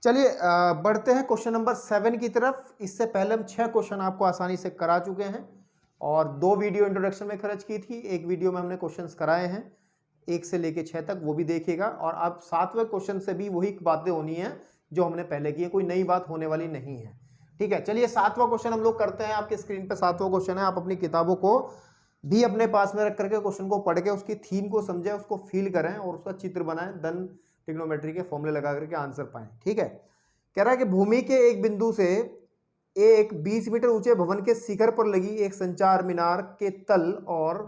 चलिए बढ़ते हैं क्वेश्चन नंबर 7 की तरफ। इससे पहले हम 6 क्वेश्चन आपको आसानी से करा चुके हैं और 2 वीडियो इंट्रोडक्शन में खर्च की थी, एक वीडियो में हमने क्वेश्चंस कराए हैं 1 से लेके 6 तक, वो भी देखिएगा। और अब 7वें क्वेश्चन से भी वही बातें होनी है जो हमने पहले की है, कोई नई बात होने वाली नहीं है। ठीक है, चलिए 7वां क्वेश्चन हम लोग करते हैं। आपके स्क्रीन पे 7वां क्वेश्चन है। आप अपनी किताबों को भी अपने पास में रख करके क्वेश्चन को पढ़ के उसकी थीम को समझें, उसको फील करें और उसका चित्र बनाएं, देन ट्रिग्नोमेट्री के फॉर्मूले लगा करके आंसर पाएं। ठीक है, कह रहा है कि भूमि के एक बिंदु से एक 20 मीटर ऊंचे भवन के शिखर पर लगी एक संचार मीनार के तल और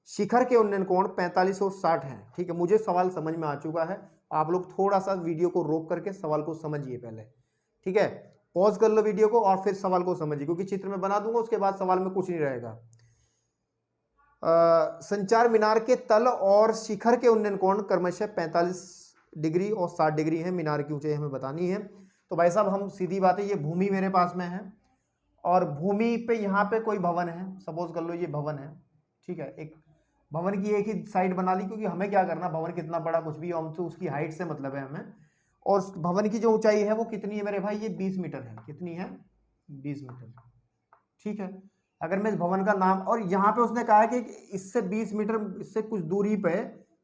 शिखर के उन्नयन कोण 45 और 60 हैं। ठीक है, मुझे सवाल समझ में आ चुका है। आप लोग थोड़ा सा वीडियो को रोक करके सवाल को समझिए पहले। ठीक है, पॉज कर लो वीडियो को और फिर सवाल को समझिए, क्योंकि चित्र में बना दूंगा, उसके बाद सवाल में कुछ नहीं रहेगा। संचार मीनार के तल और शिखर के उन्नयन कोण क्रमशः 45 डिग्री और 60 डिग्री है। मीनार की ऊंचाई हमें बतानी है। तो भाई साहब, हम सीधी बात है, ये भूमि मेरे पास में है और भूमि पे यहाँ पे कोई भवन है, सपोज कर लो ये भवन है। ठीक है, एक भवन की एक ही साइड बना ली, क्योंकि हमें क्या करना, भवन कितना बड़ा कुछ भी हम तो उसकी हाइट से मतलब है हमें। और भवन की जो ऊंचाई है वो कितनी है मेरे भाई, ये 20 मीटर है। कितनी है, 20 मीटर। ठीक है, अगर मैं इस भवन का नाम, और यहाँ पे उसने कहा है कि इससे 20 मीटर इससे कुछ दूरी पे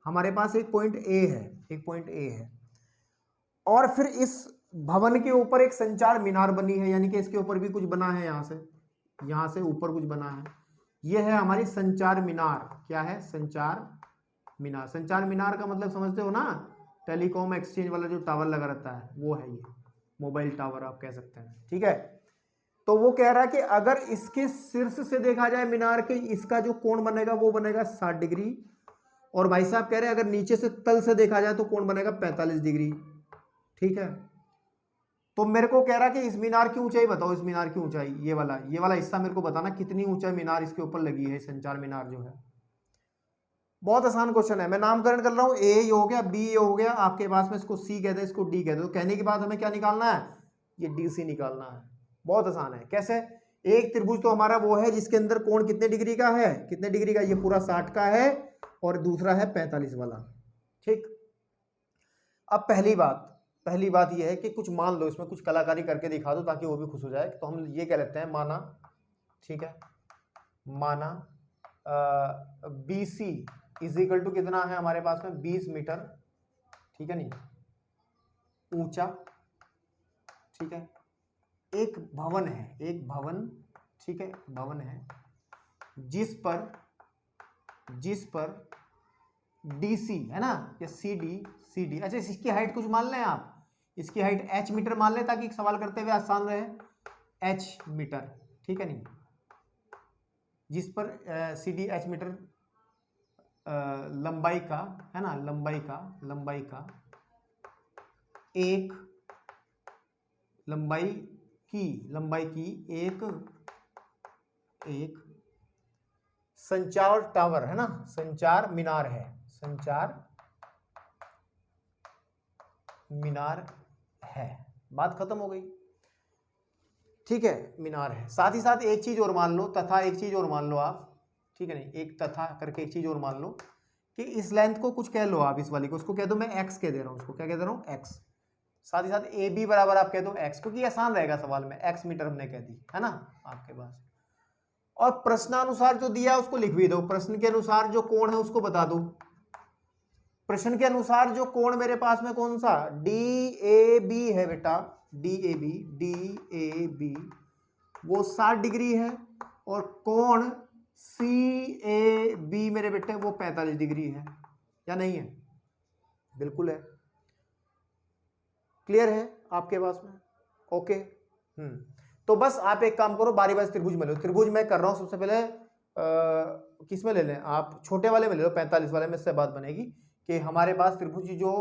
हमारे पास एक पॉइंट ए है, एक पॉइंट ए है। और फिर इस भवन के ऊपर एक संचार मीनार बनी है, यानी कि इसके ऊपर भी कुछ बना है, यहाँ से ऊपर कुछ बना है। यह है हमारी संचार मीनार। क्या है, संचार मीनार। संचार मीनार का मतलब समझते हो ना, टेलीकॉम एक्सचेंज वाला जो टावर लगा रहता है वो है ये, मोबाइल टावर आप कह सकते हैं। ठीक है, तो वो कह रहा है कि अगर इसके शीर्ष से देखा जाए मीनार के, इसका जो कोण बनेगा वो बनेगा 60 डिग्री। और भाई साहब कह रहे हैं अगर नीचे से तल से देखा जाए तो कोण बनेगा 45 डिग्री। ठीक है, तो मेरे को कह रहा है कि इस मीनार की ऊंचाई बताओ, इस मीनार की ऊंचाई, ये वाला हिस्सा मेरे को बताना, कितनी ऊंचाई मीनार इसके ऊपर लगी है, संचार मीनार जो है। बहुत आसान क्वेश्चन है, मैं नामकरण कर रहा हूं। ए हो गया, बी हो गया, आपके पास में इसको सी कह दे, इसको डी कह दे। तो कहने के बाद हमें क्या निकालना है, ये डी सी निकालना है। बहुत आसान है। कैसे, एक त्रिभुज तो हमारा वो है जिसके अंदर कोण कितने डिग्री का है, कितने डिग्री का, ये पूरा 60 का है और दूसरा है 45 वाला। ठीक, अब पहली बात यह है कि कुछ मान लो, इसमें कुछ कलाकारी करके दिखा दो ताकि वो भी खुश हो जाए। तो हम ये कह लेते हैं, माना, ठीक है, माना B C is equal to कितना है हमारे पास में, 20 मीटर। ठीक है, नहीं ऊंचा। ठीक है, एक भवन है, एक भवन, ठीक है, भवन है जिस पर डीसी है ना, या सी डी। अच्छा, इसकी हाइट कुछ मान लें आप, इसकी हाइट h मीटर मान लें ताकि सवाल करते हुए आसान रहे। h मीटर, ठीक है, नहीं, जिस पर सी डी h मीटर लंबाई का है ना, लंबाई का एक लंबाई की एक संचार टावर है ना, संचार मीनार है, संचार मीनार है। बात खत्म हो गई। ठीक है, मीनार है। साथ ही साथ एक चीज और मान लो, तथा एक चीज और मान लो आप, ठीक है, नहीं, एक तथा करके एक चीज और मान लो कि इस लेंथ को कुछ कह लो आप, इस वाली को, उसको कह दो, मैं x कह दे रहा हूं, उसको क्या कह दे रहा हूं, x। साथ ही साथ ए बी बराबर आप कह दो x, क्योंकि आसान रहेगा सवाल में, x मीटर हमने कह दी है ना आपके पास। और प्रश्नानुसार जो दिया उसको लिख भी दो, प्रश्न के अनुसार जो कोण है उसको बता दो। प्रश्न के अनुसार जो कोण मेरे पास में कौन सा, डी ए बी है बेटा, डी ए बी वो 60 डिग्री है और कोण सी ए बी मेरे बेटे वो 45 डिग्री है, या नहीं है, बिल्कुल है। क्लियर है आपके पास में, ओके। तो बस आप एक काम करो, बारी बारी त्रिभुज में लो। त्रिभुज मैं कर रहा हूं, सबसे पहले किस में ले लें आप, छोटे वाले में ले लो, 45 वाले में, इससे बात बनेगी कि हमारे पास त्रिभुज जो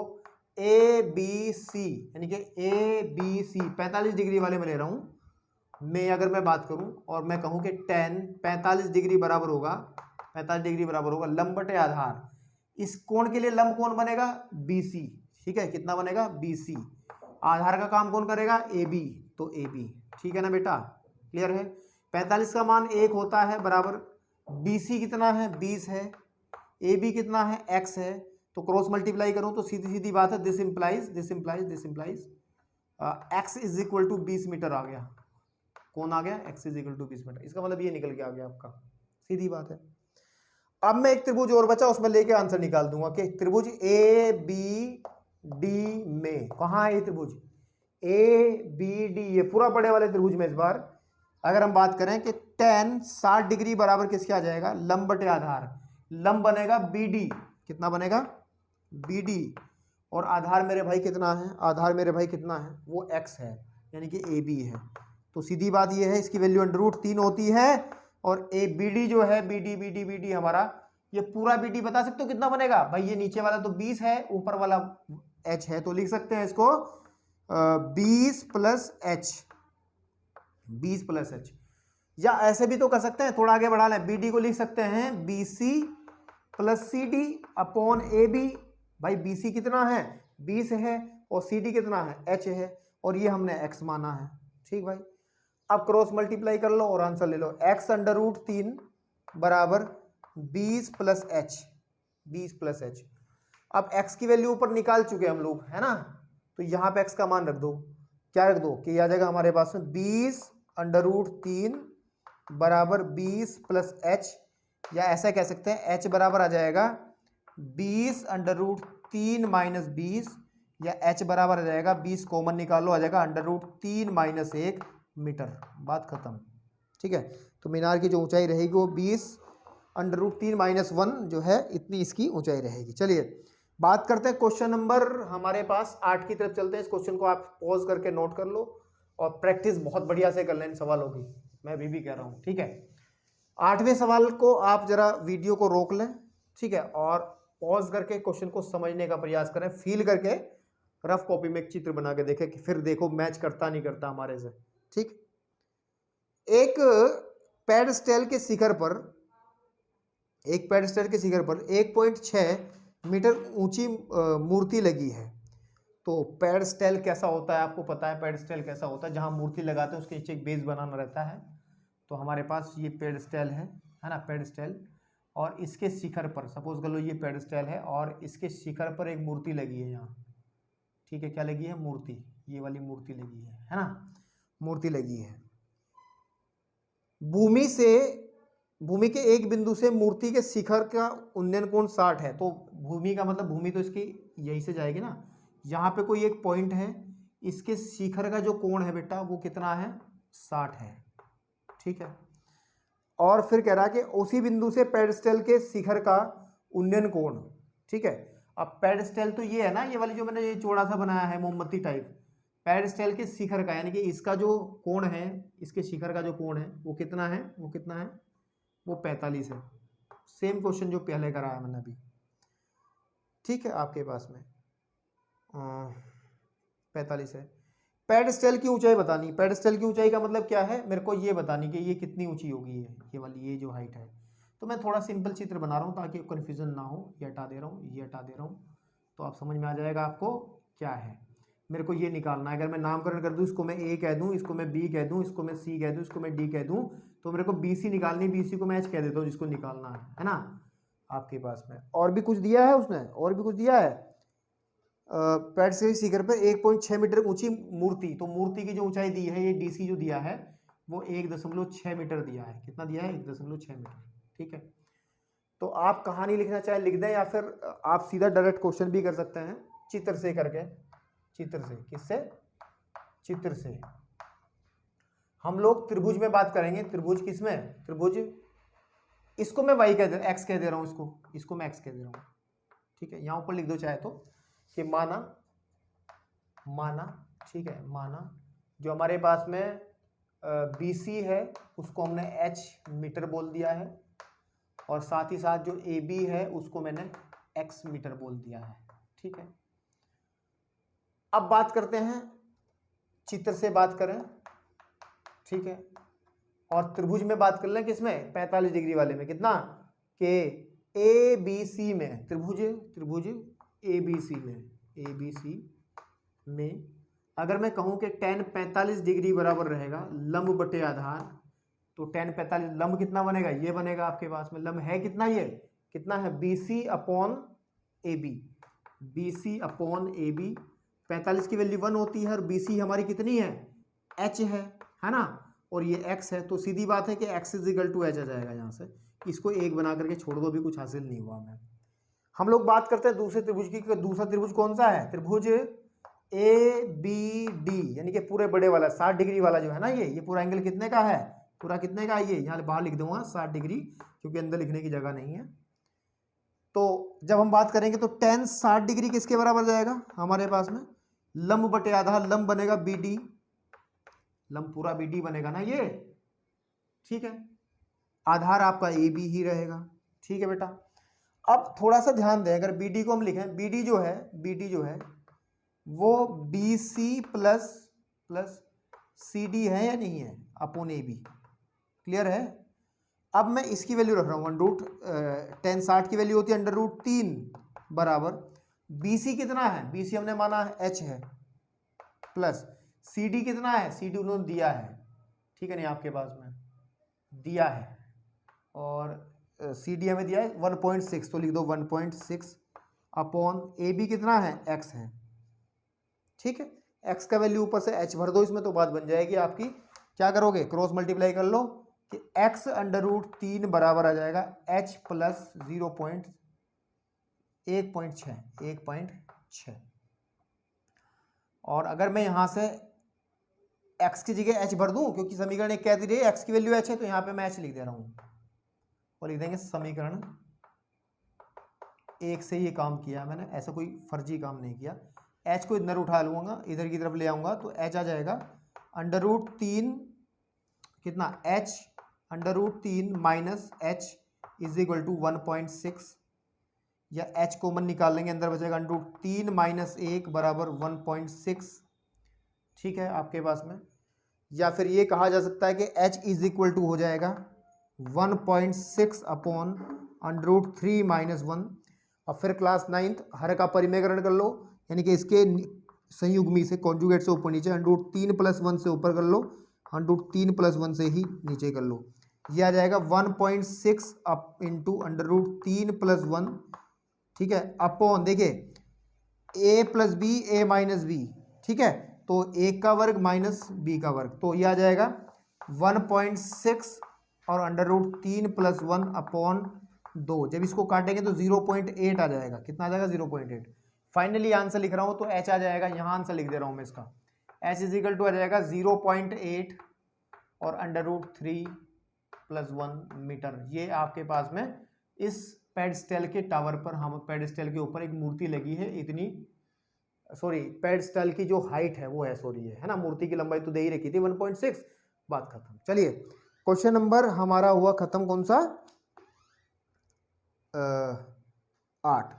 ए बी सी, यानी कि ए बी सी 45 डिग्री वाले में ले रहा हूं मैं। अगर मैं बात करूं और मैं कहूं कि tan 45 डिग्री बराबर होगा, 45 डिग्री बराबर होगा लंब बटे आधार। इस कोण के लिए लंब कौन बनेगा, BC। ठीक है, कितना बनेगा, BC। आधार का काम कौन करेगा, AB, तो AB। ठीक है ना बेटा, क्लियर है। 45 का मान 1 होता है बराबर, BC कितना है, 20 है, AB कितना है, X है। तो क्रॉस मल्टीप्लाई करूं तो सीधी सीधी बात है, this implies x is equal to 20 metre आ गया। कौन आ गया? x is equal to 20 metre. इसका मतलब ये निकल के आ गया आपका, सीधी बात है। अब मैं एक त्रिभुज और बचा, उसमें लेके आंसर निकाल दूंगा कि त्रिभुज ए बी डी में कहाँ है ये त्रिभुज ए बी डी, ये पूरा बड़े वाले त्रिभुज में इस बार अगर हम बात करें कि tan 60 डिग्री बराबर किसके आ जाएगा? लंब बटे आधार। लंब बनेगा बी डी, कितना बनेगा? B D. और आधार मेरे भाई कितना है? आधार मेरे भाई कितना है? वो x है, यानी कि ए बी है। तो सीधी बात ये है, इसकी वैल्यू √3 होती है। और ए बी डी जो है, B D B D B D हमारा, ये पूरा बी डी बता सकते हो कितना बनेगा भाई? ये नीचे वाला तो 20 है, ऊपर वाला h है, तो लिख सकते हैं इसको 20 प्लस एच, 20 प्लस एच। या ऐसे भी तो कर सकते हैं, थोड़ा आगे बढ़ा लें, बी डी को लिख सकते हैं B C plus C D upon A B. भाई बी सी कितना है? 20 है, और सी डी कितना है? h है, और ये हमने x माना है। ठीक भाई, अब क्रॉस मल्टीप्लाई कर लो और आंसर ले लो। x √3 बराबर 20 प्लस एच, 20 प्लस एच। अब x की वैल्यू ऊपर निकाल चुके हम लोग, है ना, तो यहाँ पे x का मान रख दो। क्या रख दो कि आ जाएगा हमारे पास में 20 √3 बराबर 20 प्लस एच, या ऐसा कह सकते हैं h बराबर आ जाएगा 20 √3 माइनस 20, या h बराबर आ जाएगा 20 कॉमन निकालो, आ जाएगा √3 माइनस 1 मीटर। बात खत्म। ठीक है, तो मीनार की जो ऊंचाई रहेगी वो 20 √3 माइनस 1 जो है, इतनी इसकी ऊंचाई रहेगी। चलिए बात करते हैं क्वेश्चन नंबर हमारे पास 8 की तरफ चलते हैं। इस क्वेश्चन को आप पॉज करके नोट कर लो और प्रैक्टिस बहुत बढ़िया से कर लें इन सवालों की, मैं अभी भी कह रहा हूँ। ठीक है, 8वें सवाल को आप जरा वीडियो को रोक लें, ठीक है, और पॉज करके क्वेश्चन को समझने का प्रयास करें, फील करके रफ कॉपी में एक चित्र बना के देखें कि फिर देखो मैच करता नहीं करता हमारे से। ठीक, एक पेडस्टल के शिखर पर, एक पेडस्टल के शिखर पर 1.6 मीटर ऊंची मूर्ति लगी है। तो पेडस्टल कैसा होता है आपको पता है, पेडस्टल कैसा होता है, जहां मूर्ति लगाते हैं उसके नीचे एक बेस बनाना रहता है। तो हमारे पास ये पेडस्टल है ना, पेडस्टल, और इसके शिखर पर सपोज कर लो ये पेडस्टल है और इसके शिखर पर एक मूर्ति लगी है यहाँ। ठीक है, क्या लगी है? मूर्ति, ये वाली मूर्ति लगी है ना, मूर्ति लगी है। भूमि के एक बिंदु से मूर्ति के शिखर का उन्नयन कोण 60 है। तो भूमि का मतलब, भूमि तो इसकी यहीं से जाएगी ना, यहाँ पे कोई एक पॉइंट है, इसके शिखर का जो कोण है बेटा वो कितना है? 60 है। ठीक है, और फिर कह रहा है कि उसी बिंदु से पेडस्टल के शिखर का उन्नयन कोण। ठीक है, अब पेडस्टल तो ये है ना, ये वाली जो मैंने ये चौड़ा सा बनाया है मोमबत्ती टाइप, पेडस्टल के शिखर का, यानी कि इसका जो कोण है, इसके शिखर का जो कोण है वो कितना है? वो कितना है? वो 45 है। सेम क्वेश्चन जो पहले कराया मैंने अभी। ठीक है, आपके पास में 45 है। पेडस्टल की ऊंचाई बतानी, पेडस्टल की ऊंचाई का मतलब क्या है? मेरे को ये बतानी कि ये कितनी ऊंची होगी, ये वाली, ये जो हाइट है। तो मैं थोड़ा सिंपल चित्र बना रहा हूँ ताकि कन्फ्यूजन ना हो। ये हटा दे रहा हूँ, ये हटा दे रहा हूँ, तो आप समझ में आ जाएगा आपको क्या है। मेरे को ये निकालना है, अगर मैं नामकरण कर दूं, इसको मैं ए कह दूं, इसको मैं बी कह दूं, इसको मैं सी कह दूं, इसको मैं डी कह दूं, तो मेरे को बी सी निकालनी, बी सी को मैं एच कह देता हूँ जिसको निकालना है ना। आपके पास में और भी कुछ दिया है उसने, और भी कुछ दिया है। पेडस्टल शिखर पर 1.6 मीटर ऊंची मूर्ति, तो मूर्ति की जो ऊंचाई दी है, ये डी सी जो दिया है वो 1.6 मीटर दिया है। कितना दिया है? 1.6 मीटर। ठीक है, तो आप कहानी लिखना चाहे लिख दें, या फिर आप सीधा डायरेक्ट क्वेश्चन भी कर सकते हैं चित्र से करके। चित्र से, किससे? चित्र से। हम लोग त्रिभुज में बात करेंगे। त्रिभुज किसमें? त्रिभुज, इसको मैं y कह दे, x कह दे रहा हूं, इसको मैं x कह दे रहा हूं। ठीक है, यहां ऊपर लिख दो चाहे तो कि माना, ठीक है, माना जो हमारे पास में BC है उसको हमने h मीटर बोल दिया है, और साथ ही साथ जो AB है उसको मैंने x मीटर बोल दिया है। ठीक है, अब बात करते हैं, चित्र से बात करें। ठीक है, और त्रिभुज में बात कर लें, किसमें? 45 डिग्री वाले में। कितना? के ABC में, त्रिभुज ABC में, ABC में अगर मैं कहूं कि tan 45 डिग्री बराबर रहेगा लंब बटे आधार, तो tan 45 लंब कितना बनेगा? ये बनेगा आपके पास में। लंब है कितना? ये कितना है? BC upon AB, BC upon AB 45 की वैल्यू 1 होती है और BC हमारी कितनी है, h है ना, और ये x है, तो सीधी बात है कि x is equal to h आ जाएगा। यहाँ से इसको 1 बना करके छोड़ दो, भी कुछ हासिल नहीं हुआ हमें। हम लोग बात करते हैं दूसरे त्रिभुज की। दूसरा त्रिभुज कौन सा है, त्रिभुज ABD, यानी कि पूरे बड़े वाला 60 डिग्री वाला जो है ना, ये पूरा एंगल कितने का है, पूरा कितने का है, ये यहाँ बाहर लिख दूंगा 60 डिग्री, क्योंकि अंदर लिखने की जगह नहीं है। तो जब हम बात करेंगे तो tan 60 डिग्री किसके बराबर जाएगा हमारे पास में, लंब बटे आधा, लंब बनेगा BD, लंब पूरा BD बनेगा ना ये, ठीक है। आधार आपका AB ही रहेगा, ठीक है बेटा। अब थोड़ा सा ध्यान दें, अगर BD को हम लिखें, BD जो है वो BC प्लस CD है या नहीं है, अपॉन AB, क्लियर है। अब मैं इसकी वैल्यू रख रहा हूँ tan 60 की वैल्यू होती है √3 बराबर BC कितना है, BC हमने माना है h है, प्लस CD कितना है, CD उन्होंने दिया है, ठीक है, नहीं आपके पास में दिया है, और CD हमें दिया है 1.6, तो लिख दो 1.6 अपॉन AB कितना है, x है, ठीक है। x का वैल्यू ऊपर से h भर दो इसमें, तो बात बन जाएगी आपकी। क्या करोगे, क्रॉस मल्टीप्लाई कर लो कि x √3 बराबर आ जाएगा h प्लस 1.6, और अगर मैं यहां से x की जगह h भर दूं, क्योंकि समीकरण एक कहती रही x की वैल्यू h है, तो यहां पे मैं h लिख दे रहा हूं और लिख देंगे समीकरण एक से ये काम किया मैंने, ऐसा कोई फर्जी काम नहीं किया। h को इधर उठा लूंगा, इधर की तरफ ले आऊंगा, तो h आ जाएगा √3 कितना, h √3 minus h is equal to 1.6, या h कॉमन निकाल लेंगे, अंदर बचेगा √3 माइनस 1 बराबर 1.6, ठीक है आपके पास में। या फिर ये कहा जा सकता है कि h इज इक्वल टू हो जाएगा 1.6 अपॉन √3 माइनस 1। अब फिर क्लास 9th हर का परिमेयकरण कर लो, यानी कि इसके संयुग्मी से, कॉन्जुगेट से ऊपर नीचे, √3 प्लस 1 से ऊपर कर लो, √3 प्लस 1 से ही नीचे कर लो, ये आ जाएगा 1.6 अप इंटू √3 प्लस 1, ठीक है, अपॉन देखिए a plus B, a minus B, ठीक है, तो a का वर्ग माइनस b का वर्ग, तो यह आ जाएगा 1.6 और √3 प्लस 1 अपॉन 2। जब इसको काटेंगे तो 0.8 आ जाएगा, कितना आ जाएगा 0.8। फाइनली आंसर लिख रहा हूं तो h आ जाएगा, यहां आंसर लिख दे रहा हूं मैं इसका, h इज इक्वल टू आ जाएगा 0.8 और √3 प्लस 1 मीटर। ये आपके पास में इस पेडस्टल के टावर पर, हम पेडस्टल के ऊपर एक मूर्ति लगी है, इतनी सॉरी पेडस्टल की जो हाइट है वो है, सॉरी ये है ना, मूर्ति की लंबाई तो दे ही रखी थी 1.6, बात खत्म। चलिए क्वेश्चन नंबर हमारा हुआ खत्म, कौन सा 8।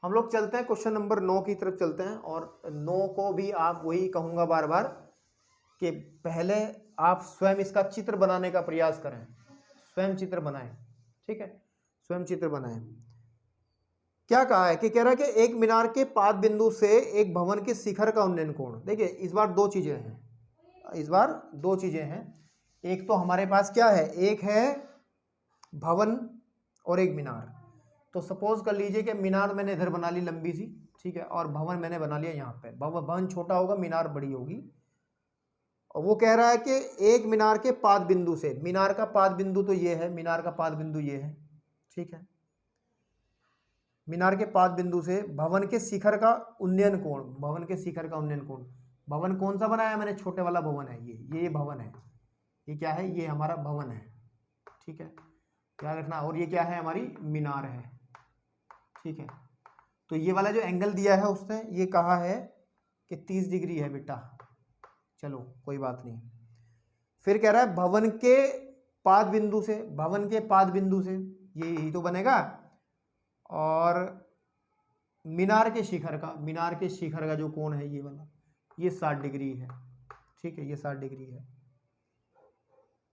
हम लोग चलते हैं क्वेश्चन नंबर 9 की तरफ चलते हैं, और 9 को भी आप वही कहूंगा बार बार कि पहले आप स्वयं इसका चित्र बनाने का प्रयास करें, स्वयं चित्र बनाएं, ठीक है, स्वयं चित्र बनाएं। क्या कहा है कि कह रहा है कि एक मीनार के पाद बिंदु से एक भवन के शिखर का उन्नयन कोण, देखिए इस बार दो चीजें हैं, एक तो हमारे पास क्या है, एक है भवन और एक मीनार। तो सपोज कर लीजिए कि मीनार मैंने इधर बना ली लंबी सी, ठीक है, और भवन मैंने बना लिया यहाँ पे, भवन छोटा होगा, मीनार बड़ी होगी। और वो कह रहा है कि एक मीनार के पाद बिंदु से, मीनार का पाद बिंदु तो ये है, मीनार का पाद बिंदु ये है, ठीक है, मीनार के पाद बिंदु से भवन के शिखर का उन्नयन कोण, भवन के शिखर का उन्नयन कोण, भवन कौन सा बनाया मैंने, छोटे वाला भवन है ये भवन है, ये क्या है, ये हमारा भवन है, ठीक है, ध्यान रखना। और ये क्या है, हमारी मीनार है, ठीक है। तो ये वाला जो एंगल दिया है उसने ये कहा है कि 30 डिग्री है बेटा, चलो कोई बात नहीं। फिर कह रहा है भवन के पाद बिंदु से, भवन के पाद बिंदु से ये यही तो बनेगा, और मीनार के शिखर का, मीनार के शिखर का जो कोण है ये वाला, ये 60 डिग्री है, ठीक है, ये 60 डिग्री है।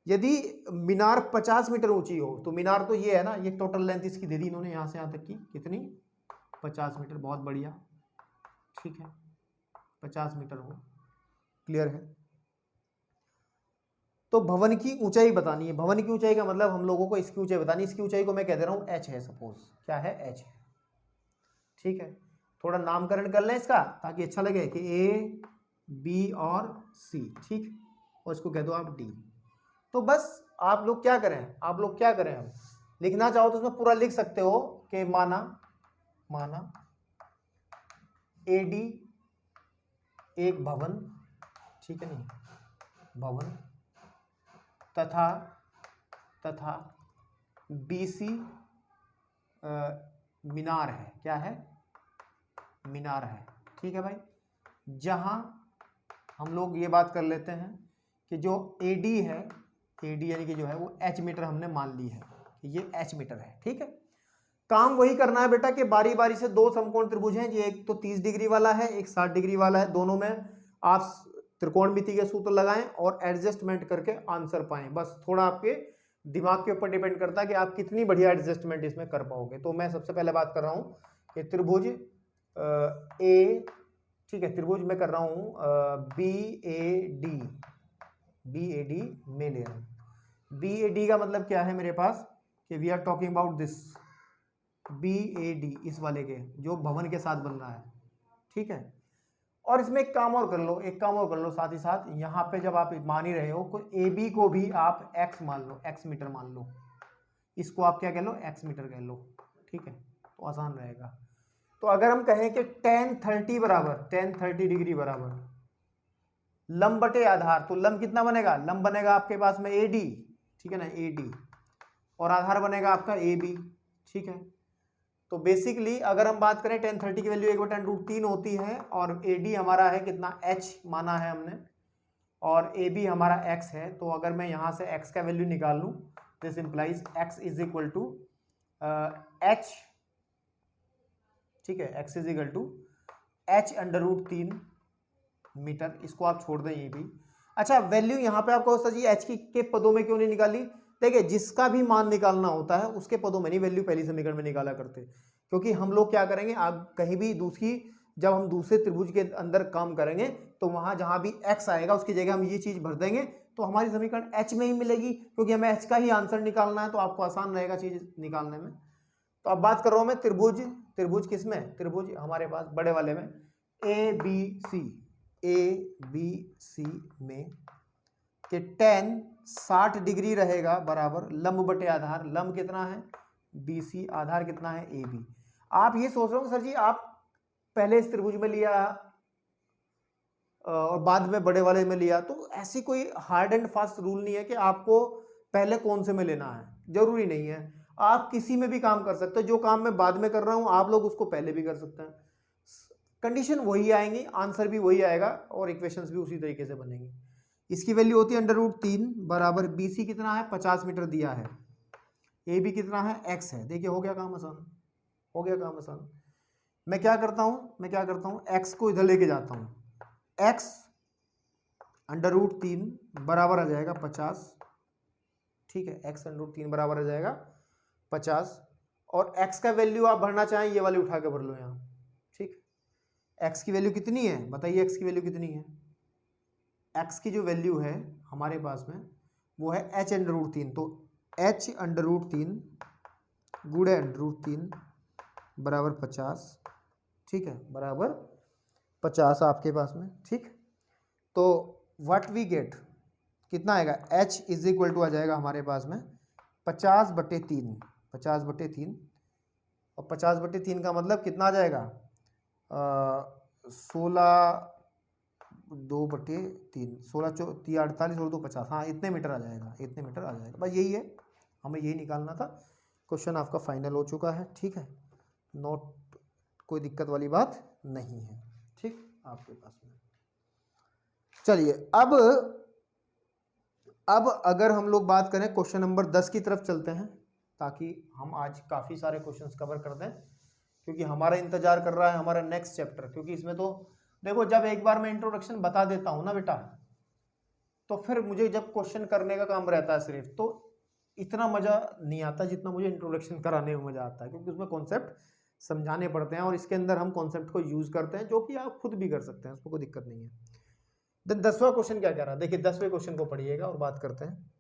यदि मीनार 50 मीटर ऊंची हो, तो मीनार तो ये है ना, ये टोटल लेंथ इसकी दे दी इन्होंने यहां से यहां तक की, कितनी 50 मीटर, बहुत बढ़िया, ठीक है, 50 मीटर हो, क्लियर है। तो भवन की ऊंचाई बतानी है, भवन की ऊंचाई का मतलब हम लोगों को इसकी ऊंचाई बतानी, इसकी ऊंचाई को मैं कह दे रहा हूं h है, सपोज क्या है, h है, ठीक है। थोड़ा नामकरण कर लें इसका ताकि अच्छा लगे कि ए बी और सी, ठीक, और इसको कह दो आप डी। तो बस आप लोग क्या करें, अब लिखना चाहो तो उसमें पूरा लिख सकते हो कि माना एडी एक भवन, ठीक है नहीं, भवन तथा बीसी मीनार है, क्या है, मीनार है, ठीक है भाई। जहां हम लोग ये बात कर लेते हैं कि जो एडी है, एडी यानी कि जो है वो एच मीटर हमने मान ली है कि ये एच मीटर है, ठीक है। काम वही करना है बेटा कि बारी बारी से दो समकोण त्रिभुज हैं, ये एक तो 30 डिग्री वाला है, एक 60 डिग्री वाला है, दोनों में आप त्रिकोणमिति के सूत्र लगाएं और एडजस्टमेंट करके आंसर पाएं। बस थोड़ा आपके दिमाग के ऊपर डिपेंड करता है कि आप कितनी बढ़िया एडजस्टमेंट इसमें कर पाओगे। तो मैं सबसे पहले बात कर रहा हूँ कि त्रिभुज ए, ठीक है, त्रिभुज में कर रहा हूँ बी ए डी में ले रहा हूँ। बी ए डी का मतलब क्या है मेरे पास कि we are talking about this B A D, इस वाले के जो भवन के साथ बन रहा है, ठीक है। और इसमें एक काम और कर लो, साथ ही साथ यहाँ पे जब आप मान ही रहे हो कोई ए बी को भी आप एक्स मान लो, एक्स मीटर मान लो, इसको आप क्या कह लो, एक्स मीटर कह लो, ठीक है, तो आसान रहेगा। तो अगर हम कहें कि tan 30 डिग्री बराबर लंब बटे आधार, तो लंब कितना बनेगा, लंब बनेगा आपके पास में ए डी, ठीक है ना, ए डी, और आधार बनेगा आपका ए बी, ठीक है। तो बेसिकली अगर हम बात करें tan 30 की वैल्यू 1/√3 होती है और AD हमारा है कितना, h माना है हमने, और AB हमारा x है। तो अगर मैं यहाँ से x का वैल्यू निकाल लूँ, this implies x is equal to h, ठीक है, x is equal to h√3 metre. इसको आप छोड़ दें ये भी। अच्छा, वैल्यू यहाँ पे आपको सर जी h के पदों में क्यों नहीं निकाली, देखिए जिसका भी मान निकालना होता है उसके पदों में नहीं वैल्यू पहली समीकरण में निकाला करते, क्योंकि हम लोग क्या करेंगे, आप कहीं भी जब हम दूसरे त्रिभुज के अंदर काम करेंगे तो वहां जहां भी x आएगा उसकी जगह हम ये चीज भर देंगे तो हमारी समीकरण h में ही मिलेगी, क्योंकि हमें h का ही आंसर निकालना है, तो आपको आसान रहेगा चीज निकालने में। तो अब बात कर रहा हूं मैं त्रिभुज किसमें, त्रिभुज हमारे पास बड़े वाले में ए बी सी में कि tan 60 डिग्री रहेगा बराबर लंब बटे आधार, लंब कितना है BC, आधार कितना है AB। आप ये सोच रहे हो सर जी आप पहले इस त्रिभुज में लिया और बाद में बड़े वाले में लिया, तो ऐसी कोई हार्ड एंड फास्ट रूल नहीं है कि आपको पहले कौन से में लेना है, जरूरी नहीं है, आप किसी में भी काम कर सकते हो। जो काम मैं बाद में कर रहा हूं आप लोग उसको पहले भी कर सकते हैं, कंडीशन वही आएंगी, आंसर भी वही आएगा और इक्वेशंस भी उसी तरीके से बनेंगी। इसकी वैल्यू होती है √3 बराबर BC कितना है 50 मीटर दिया है, AB कितना है x है। देखिए हो गया काम आसान, मैं क्या करता हूं x को इधर लेके जाता हूं, x √3 बराबर आ जाएगा 50, ठीक है, x √3 बराबर आ जाएगा 50, और x का वैल्यू आप भरना चाहें ये वाली उठा के भर लो यहाँ, ठीक। x की वैल्यू कितनी है बताइए, x की वैल्यू कितनी है, x की जो वैल्यू है हमारे पास में वो है h √3, तो h √3 गुणे √3 बराबर 50, ठीक है, बराबर 50 आपके पास में, ठीक। तो व्हाट वी गेट कितना आएगा, h इज इक्वल टू आ जाएगा हमारे पास में 50/3, और 50/3 का मतलब कितना आ जाएगा 16/2/3, 16 48 और 2 50, हाँ इतने मीटर आ जाएगा, बस यही है, हमें यही निकालना था। क्वेश्चन आपका फाइनल हो चुका है, ठीक है, नोट कोई दिक्कत वाली बात नहीं है, ठीक आपके पास में। चलिए अब अगर हम लोग बात करें क्वेश्चन नंबर 10 की तरफ चलते हैं, ताकि हम आज काफ़ी सारे क्वेश्चंस कवर कर दें, क्योंकि हमारा इंतजार कर रहा है हमारा नेक्स्ट चैप्टर। क्योंकि इसमें तो देखो जब एक बार मैं इंट्रोडक्शन बता देता हूं ना बेटा, तो फिर मुझे जब क्वेश्चन करने का काम रहता है सिर्फ, तो इतना मजा नहीं आता जितना मुझे इंट्रोडक्शन कराने में मजा आता है, क्योंकि उसमें कॉन्सेप्ट समझाने पड़ते हैं और इसके अंदर हम कॉन्सेप्ट को यूज करते हैं, जो कि आप खुद भी कर सकते हैं, उसमें कोई दिक्कत नहीं है। देन 10वां क्वेश्चन क्या कह रहा है, देखिए 10वें क्वेश्चन को पढ़िएगा और बात करते हैं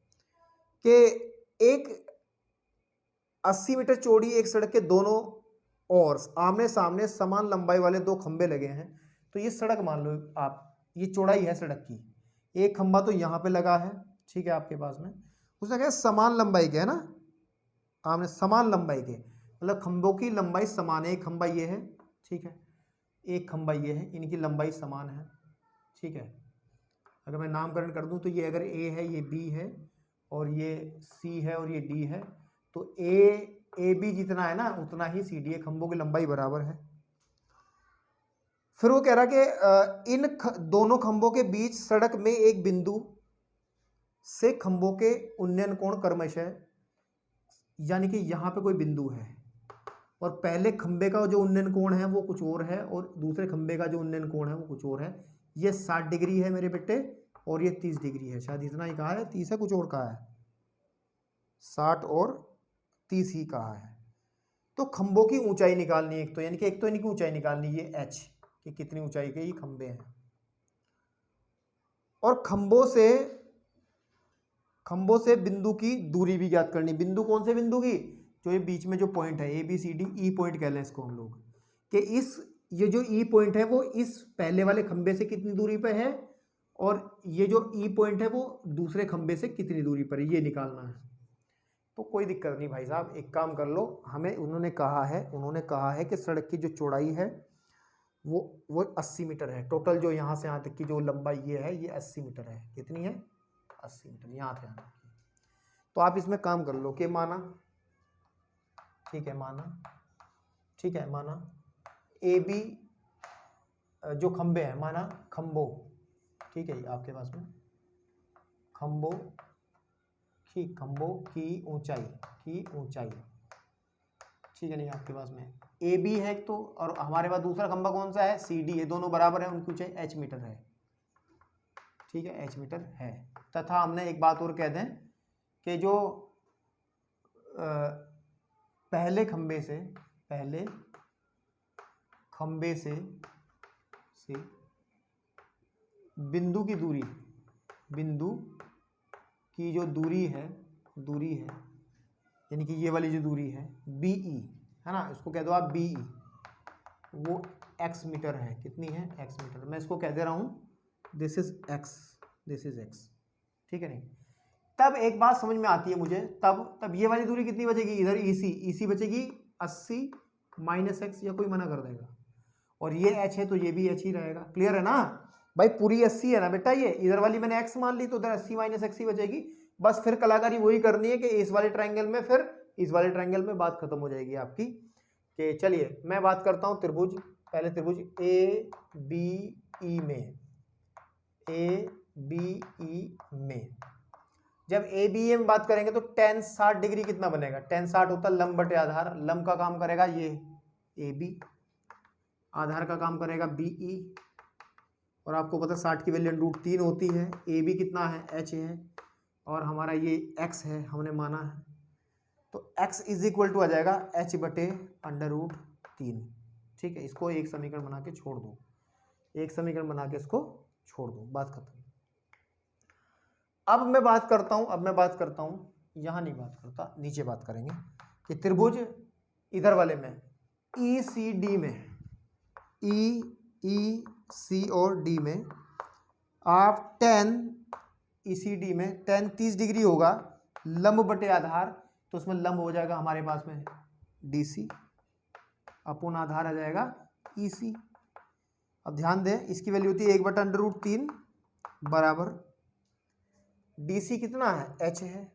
कि एक 80 मीटर चौड़ी एक सड़क के दोनों और आमने सामने समान लंबाई वाले दो खंबे लगे हैं। तो ये सड़क मान लो आप, ये चौड़ाई है सड़क की, एक खंबा तो यहाँ पे लगा है, ठीक है आपके पास में, उसने कहा समान लंबाई के है ना, आमने समान लंबाई के, मतलब खंभों की लंबाई समान है, एक खंबा ये है, ठीक है, एक खंबा ये है, इनकी लंबाई समान है, ठीक है। अगर मैं नामकरण कर दूं तो ये अगर ए है, ये बी है, और ये सी है, और ये डी है, तो ए बी जितना है ना उतना ही सी डी है, खंभों की लंबाई बराबर है। फिर वो कह रहा कि इन दोनों खंभों के बीच सड़क में एक बिंदु से खंभों के उन्नयन कोण क्रमशः, यानी कि यहाँ पे कोई बिंदु है और पहले खंबे का जो उन्नयन कोण है वो कुछ और है और दूसरे खंबे का जो उन्नयन कोण है वो कुछ और है। ये 60 डिग्री है मेरे बेटे और ये 30 डिग्री है, शायद इतना ही कहा है, 30 है कुछ और कहा है, 60 और 30 ही कहा है। तो खंभों की ऊंचाई निकालनी है एक तो, यानी कि एक तो इनकी ऊंचाई निकालनी है h कि कितनी ऊंचाई के ये खंबे हैं, और खंभों से बिंदु की दूरी भी ज्ञात करनी। बिंदु कौन से बिंदु की, जो ये बीच में जो पॉइंट है ABCD, ई पॉइंट कह लें इसको हम लोग, कि ये जो ई पॉइंट है वो इस पहले वाले खंबे से कितनी दूरी पे है और ये जो ई पॉइंट है वो दूसरे खंबे से कितनी दूरी पर है, ये निकालना है। तो कोई दिक्कत नहीं भाई साहब, एक काम कर लो, हमें उन्होंने कहा है कि सड़क की जो चौड़ाई है वो 80 मीटर है, टोटल जो यहाँ से यहाँ तक की जो लंबाई ये है ये 80 मीटर है। कितनी है, 80 मीटर यहाँ से यहाँ तक की। तो आप इसमें काम कर लो कि माना, ठीक है माना ए बी जो खंबे हैं, माना खंभों, ठीक है आपके पास में खंभों की ऊंचाई, ठीक है नहीं आपके पास में ए बी है तो, और हमारे पास दूसरा खंभा कौन सा है, सी डी है, दोनों बराबर है, उनकी ऊंचाई h मीटर है, ठीक है h मीटर है। तथा हमने एक बात और कह दें कि जो पहले खंबे से बिंदु की जो दूरी है यानी कि ये वाली जो दूरी है BE है ना, इसको कह दो आप BE, वो x मीटर है। कितनी है, x मीटर। मैं इसको कह दे रहा हूं दिस इज x, ठीक है नहीं। तब एक बात समझ में आती है मुझे, तब ये वाली दूरी कितनी बचेगी, इधर EC बचेगी 80 माइनस x, या कोई मना कर देगा, और ये h है तो ये भी h ही रहेगा। क्लियर है ना भाई, पूरी 80 है ना बेटा, ये इधर वाली मैंने x मान ली तो उधर 80 माइनस x ही बचेगी। बस फिर कलाकारी वही करनी है कि इस वाले ट्रायंगल में, फिर इस वाले ट्रायंगल में बात खत्म हो जाएगी आपकी। कि चलिए मैं बात करता हूं त्रिभुज, पहले त्रिभुज ABE में, जब ABE में बात करेंगे तो tan 60 डिग्री कितना बनेगा, tan 60 होता है लंब बटे आधार, लंब का काम करेगा ये AB, आधार का काम करेगा BE, और आपको पता 60 की वैल्यू √3 होती है। AB कितना है, h है, और हमारा ये x है हमने माना है, तो x इज इक्वल टू आ जाएगा h बटे √3, ठीक है। इसको एक समीकरण बना के छोड़ दो, इसको छोड़ दो, बात खत्म। अब मैं बात करता हूं यहां नहीं बात करता, नीचे बात करेंगे कि त्रिभुज इधर वाले में ECD में, EC और D में आप tan ECD में tan 30 डिग्री होगा, लंब बटे आधार, तो उसमें लंब हो जाएगा हमारे पास में DC, अपोन आधार आ जाएगा EC। अब ध्यान दें, इसकी वैल्यू होती है 1 बटा √3 बराबर DC कितना है, h है,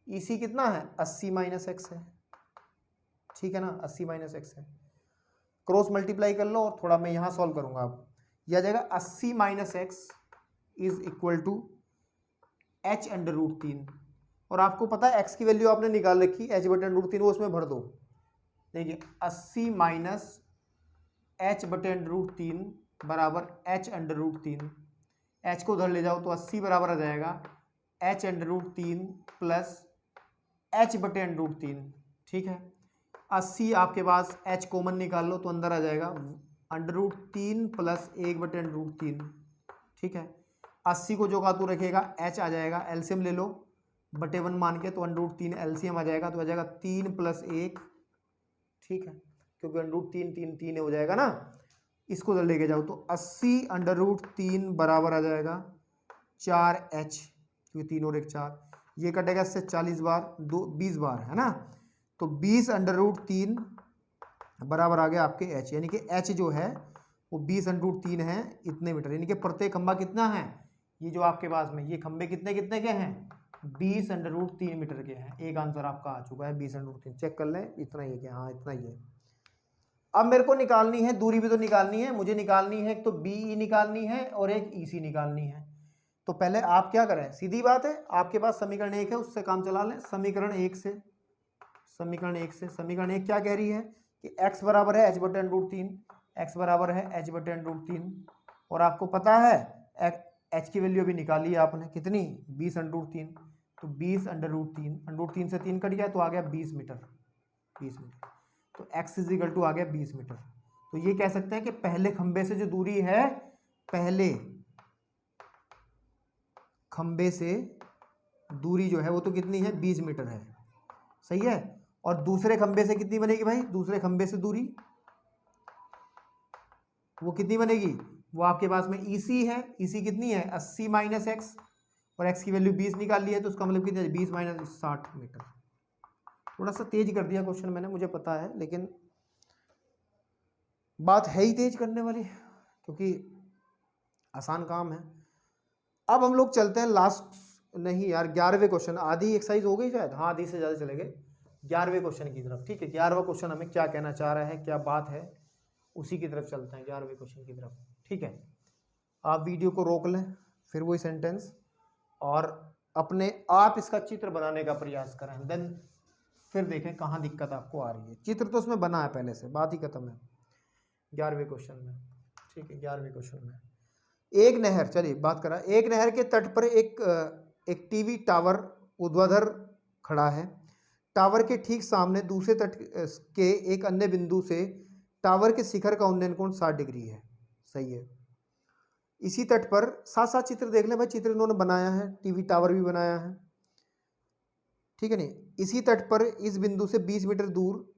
EC कितना है 80 माइनस x है, ठीक है ना, 80 माइनस x है। क्रॉस मल्टीप्लाई कर लो और थोड़ा मैं यहां सॉल्व करूंगा, अब यह आ जाएगा 80 minus x is equal to h under √3, और आपको पता है x की वैल्यू आपने निकाल रखी h बटे √3, वो उसमें भर दो। देखिए 80 माइनस h बटे √3 बराबर h अंडर √3, h को उधर ले जाओ तो 80 बराबर आ जाएगा h अंडर √3 प्लस h बटे √3, ठीक है। 80 आपके पास h कॉमन निकाल लो तो अंदर आ जाएगा अंडर √3 प्लस 1 बटे √3, ठीक है। 80 को जो का तू रखेगा h आ जाएगा, एलसीएम ले लो बटे 1 मान के, तो अंडर √3 एलसीएम आ जाएगा, तो आ जाएगा 3 प्लस 1, ठीक है। क्योंकि √3 3 3 हो जाएगा ना, इसको जब लेके जाओ तो 80√3 बराबर आ जाएगा 4h, क्योंकि 3 और 1 4, ये कटेगा इससे 40 बार, 20 बार है ना, तो 20√3 बराबर आ गया आपके h, यानी कि h जो है वो 20√3 है इतने मीटर, यानी कि प्रत्येक खंबा कितना है, ये जो आपके पास में ये खंबे कितने कितने के हैं, 20√3 मीटर के हैं। एक आंसर आपका आ चुका है 20√3, चेक कर लें इतना ही है क्या, हाँ इतना ही है। अब मेरे को निकालनी है, दूरी भी तो निकालनी है, मुझे निकालनी है एक तो BE निकालनी है और एक EC निकालनी है। तो पहले आप क्या करें, सीधी बात है, आपके पास समीकरण 1 है उससे काम चला लें। समीकरण 1 से, समीकरण 1 क्या कह रही है कि x बराबर है h/√3, x बराबर है h/√3, और आपको पता है h की वैल्यू अभी निकाली है आपने, कितनी, 20√3, तो 20√3, √3 से 3 कट गया तो आ गया 20 मीटर, 20 मीटर, तो x इजिकल टू आ गया 20 मीटर। तो ये कह सकते हैं कि पहले खंबे से जो दूरी है, पहले खंबे से दूरी जो है वो तो कितनी है, 20 मीटर है, सही है। और दूसरे खंबे से कितनी बनेगी भाई, दूसरे खंबे से दूरी वो कितनी बनेगी, वो आपके पास में EC है, EC कितनी है 80 - x, और x की वैल्यू 20 निकाल ली है, तो उसका मतलब कितना है 20 - 60 मीटर। थोड़ा सा तेज कर दिया क्वेश्चन मैंने, मुझे पता है, लेकिन बात है ही तेज करने वाली, क्योंकि आसान काम है। अब हम लोग चलते हैं लास्ट, नहीं यार 11वें क्वेश्चन, आधी एक्सरसाइज हो गई शायद, हाँ आधी से ज़्यादा चले गए, 11वें क्वेश्चन की तरफ, ठीक है। 11वां क्वेश्चन हमें क्या कहना चाह रहा है, क्या बात है, उसी की तरफ चलते हैं, 11वें क्वेश्चन की तरफ, ठीक है। आप वीडियो को रोक लें, फिर वही सेंटेंस, और अपने आप इसका चित्र बनाने का प्रयास करें, देन फिर देखें कहाँ दिक्कत आपको आ रही है। चित्र तो उसमें बना है पहले से, बात ही खत्म है 11वें क्वेश्चन में, ठीक है। 11वें क्वेश्चन में एक नहर, चलिए बात करा, एक नहर के तट पर एक टीवी टावर ऊर्ध्वाधर खड़ा है। टावर के ठीक सामने दूसरे तट के एक अन्य बिंदु से टावर के शिखर का उन्नयन कोण 60 डिग्री है, सही है। इसी तट पर, साथ साथ चित्र देख लें भाई, चित्र इन्होंने बनाया है, टीवी टावर भी बनाया है, ठीक है नहीं। इसी तट पर इस बिंदु से 20 मीटर दूर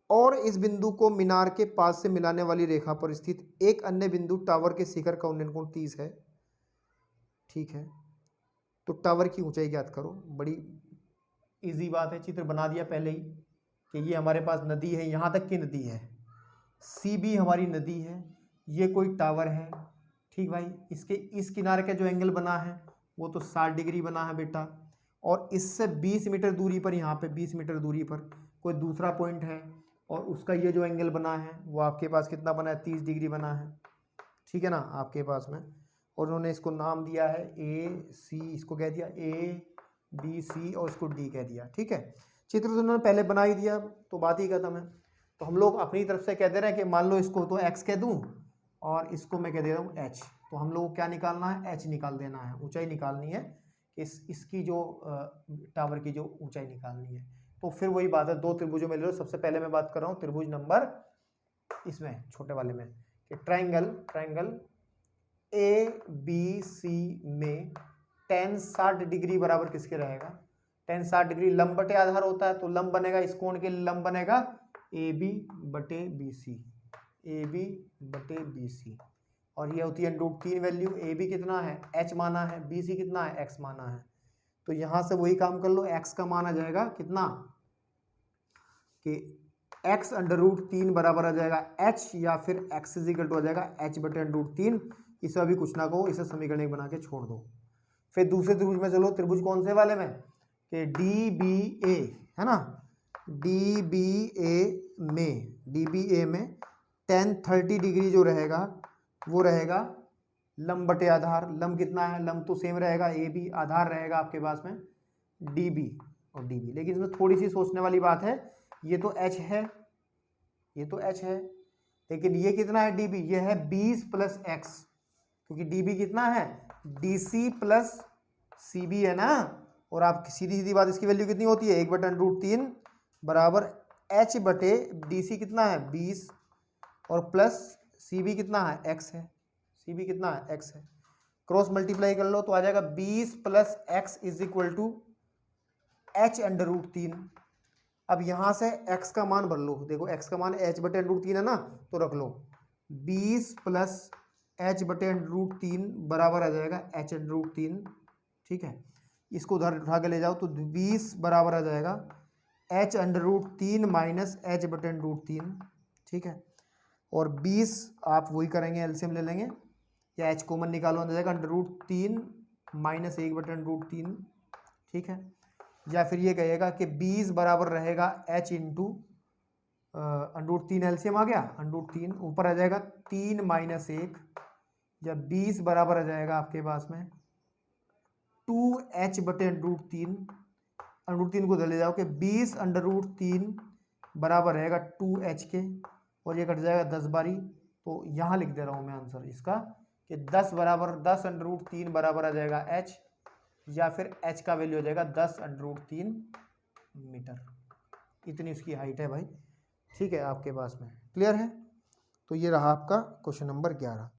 और इस बिंदु को मीनार के पास से मिलाने वाली रेखा पर स्थित एक अन्य बिंदु टावर के शिखर का उन्नयन कोण 30 है, ठीक है। तो टावर की ऊंचाई ज्ञात करो, बड़ी इजी बात है, चित्र बना दिया पहले ही कि ये हमारे पास नदी है, यहाँ तक की नदी है, CB हमारी नदी है, ये कोई टावर है, ठीक भाई। इसके इस किनारे का जो एंगल बना है वो तो 60 डिग्री बना है बेटा, और इससे 20 मीटर दूरी पर, यहाँ पे 20 मीटर दूरी पर कोई दूसरा पॉइंट है, और उसका ये जो एंगल बना है वो आपके पास कितना बना है, 30 डिग्री बना है, ठीक है ना आपके पास में। और उन्होंने इसको नाम दिया है AC, इसको कह दिया ABC और इसको D कह दिया, ठीक है। चित्र तो उन्होंने पहले बना ही दिया, तो बात ही खत्म है। तो हम लोग अपनी तरफ से कह दे रहे हैं कि मान लो इसको तो x कह दूं और इसको मैं कह दे रहा हूँ h, तो हम लोग को क्या निकालना है, h निकाल देना है, ऊंचाई निकालनी है, इसकी जो टावर की जो ऊंचाई निकालनी है। तो फिर वही बात है, दो त्रिभुजों में ले लो। सबसे पहले मैं बात कर रहा हूँ त्रिभुज नंबर, इसमें छोटे वाले में, कि ट्रायंगल ABC में tan 60 डिग्री बराबर किसके रहेगा, tan 60 डिग्री लंब बटे आधार होता है, तो लंब बनेगा, इस कोण के लंब बनेगा AB बटे BC, और ये होती है √3 वैल्यू। AB कितना है, h माना है, BC कितना है, x माना है। तो यहां से वही काम कर लो, x का मान आ जाएगा कितना, कि x √3 बराबर आ जाएगा h, या फिर x इजिकल टू आ जाएगा h बटे √3। इसे अभी कुछ ना कहो, इसे समीकरण एक बना के छोड़ दो। फिर दूसरे त्रिभुज में चलो, त्रिभुज कौन से वाले में, कि DBA है ना, DBA में tan 30 डिग्री जो रहेगा वो रहेगा लंब बटे आधार। लंब कितना है, लंब तो सेम रहेगा AB, आधार रहेगा आपके पास में DB और DB। लेकिन इसमें थोड़ी सी सोचने वाली बात है, ये तो h है, ये तो h है, लेकिन ये कितना है DB, ये है 20 + x, क्योंकि DB कितना है, DC + CB है ना। और आप सीधी सीधी बात, इसकी वैल्यू कितनी होती है, 1/√3 बराबर h बटे DC कितना है 20, और प्लस CB कितना है, x है, CB कितना है, x है। क्रॉस मल्टीप्लाई कर लो तो आ जाएगा 20 + x is equal to h √3, अब यहाँ से x का मान भर लो, देखो x का मान h/√3 है ना, तो रख लो 20 प्लस h/√3 बराबर आ जाएगा h/√3। ठीक है, इसको उधर उठा के ले जाओ तो 20 बराबर आ जाएगा h/√3 माइनस h/√3। ठीक है, और 20 आप वही करेंगे, एलसीएम ले लेंगे या h कॉमन निकालो, आ जाएगा √3 माइनस 1/√3। ठीक है, या फिर ये कहेगा कि 20 बराबर रहेगा h इंटू √3, एलसीएम आ गया √3, ऊपर आ जाएगा 3 माइनस 1, या 20 बराबर आ जाएगा आपके पास में 2h/√3। √3 को ले जाओ कि 20 √3 बराबर रहेगा 2h के, और ये कट जाएगा 10 बारी। तो यहाँ लिख दे रहा हूँ मैं आंसर इसका कि 10 √3 बराबर आ जाएगा h, या फिर h का वैल्यू हो जाएगा 10√3 मीटर। इतनी उसकी हाइट है भाई। ठीक है, आपके पास में क्लियर है। तो ये रहा आपका क्वेश्चन नंबर 11।